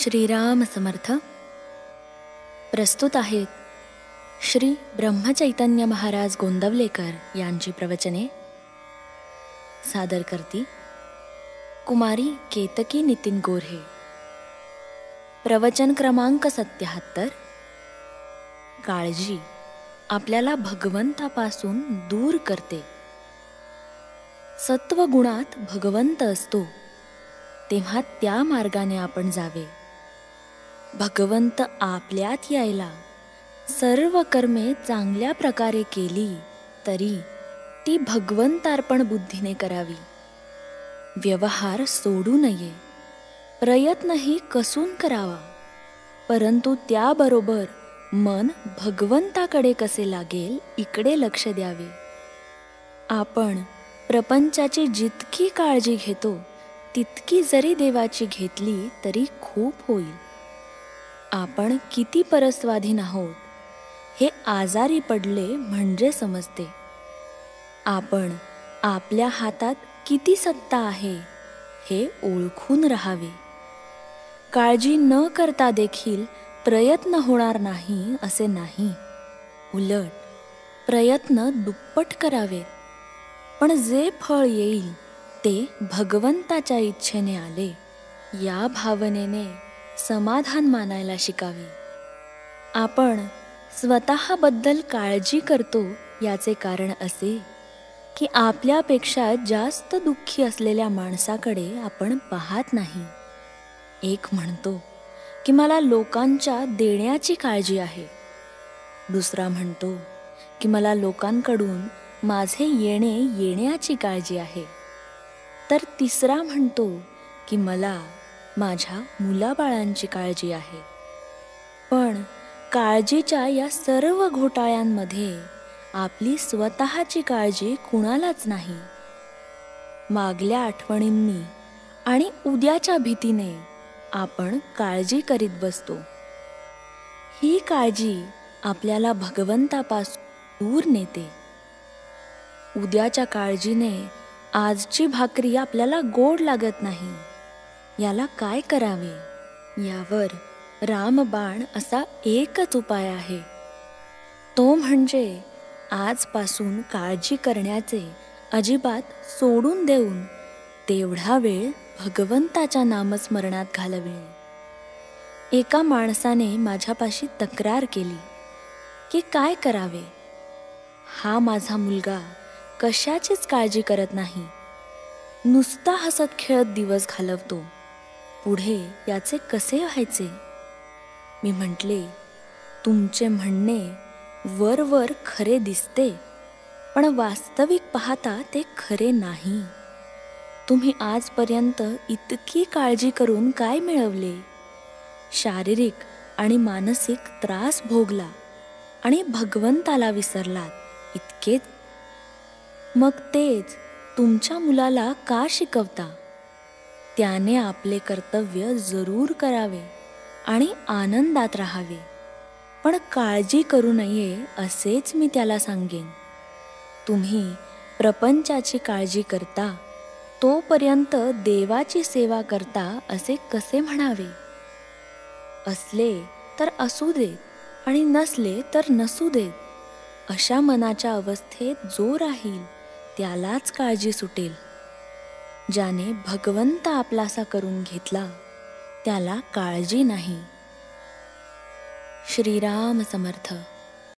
श्रीराम समर्थ. प्रस्तुत आहेत श्री ब्रह्मचैतन्य महाराज गोंदवलेकर यांची प्रवचने. सादर करती कुमारी केतकी नितीन गोऱ्हे. प्रवचन क्रमांक 77. काळजी आपल्याला भगवंतापासून दूर करते. सत्वगुणात भगवंत असतो, तेव्हा त्या मार्गाने आपण जावे. भगवंत आपल्यात यायला सर्व कर्मे चांगल्या प्रकारे केली तरी ती भगवंतार्पण बुद्धीने करावी. व्यवहार सोडू नये, प्रयत्नही कसून करावा, परंतु त्याबरोबर मन भगवंताकडे कसे लागेल इकडे लक्ष द्यावे. आपण प्रपंचाची जितकी काळजी घेतो तितकी जरी देवाची घेतली तरी खूप होईल. आपण किती परस्वाधीन आहोत हे आजारी पडले म्हणजे समजते. आपण आपल्या हातात किती सत्ता आहे हे ओळखून राहावे. काळजी न करता देखील प्रयत्न होणार नाही असे नाही, उलट प्रयत्न दुप्पट करावे. पण जे फळ येईल ते भगवंताच्या इच्छेने आले या भावनेने समाधान मानायला शिकावे. आपण स्वतःबद्दल काळजी करतो याचे कारण असे की आपल्यापेक्षा जास्त दुःखी असलेल्या माणसाकडे आपण पाहत नाही. एक म्हणतो की मला लोकांच्या देण्याची काळजी आहे, दुसरा म्हणतो की मला लोकांकडून माझे येण्याची काळजी आहे, तर तिसरा म्हणतो की मला माझ्या मुलाबाळांची काळजी आहे. पण काळजीच्या या सर्व घोटाळ्यांमध्ये आपली स्वतःची काळजी कुणालाच नाही. मागल्या आठवणींनी आणि उद्याच्या भीतीने आपण काळजी करीत बसतो. ही काळजी आपल्याला भगवंतापासून दूर नेते. उद्याच्या काळजीने आजची भाकरी आपल्याला गोड लागत नाही. याला काय करावे यावर रामबाण असा एकच उपाय आहे. तो म्हणजे आजपासून काळजी करण्याचे अजिबात सोडून देऊन तेवढा वेळ भगवंताच्या नामस्मरणात घालविणे. एका माणसाने माझ्यापाशी तक्रार केली की काय करावे, हा माझा मुलगा कशाचीच काळजी करत नाही, नुसता हसत खेळत दिवस घालवतो, पुढे याचे कसे व्हायचे. मी म्हटले, तुमचे म्हणणे वर खरे दिसते, पण वास्तविक पाहता ते खरे नाही. तुम्ही आजपर्यंत इतकी काळजी करून काय मिळवले? शारीरिक आणि मानसिक त्रास भोगला आणि भगवंताला विसरलात, इतकेच. मग तेच तुमच्या मुलाला का शिकवता? त्याने आपले कर्तव्य जरूर करावे आणि आनंदात राहावे, पण काळजी करू नये असेच मी त्याला सांगेन. तुम्ही प्रपंचाची काळजी करता तोपर्यंत देवाची सेवा करता असे कसे म्हणावे? असले तर असू देत आणि नसले तर नसू देत, अशा मनाच्या अवस्थेत जो राहील त्यालाच काळजी सुटेल. ज्याने भगवंत आपलासा करून घेतला त्याला काळजी नाही. श्रीराम समर्थ.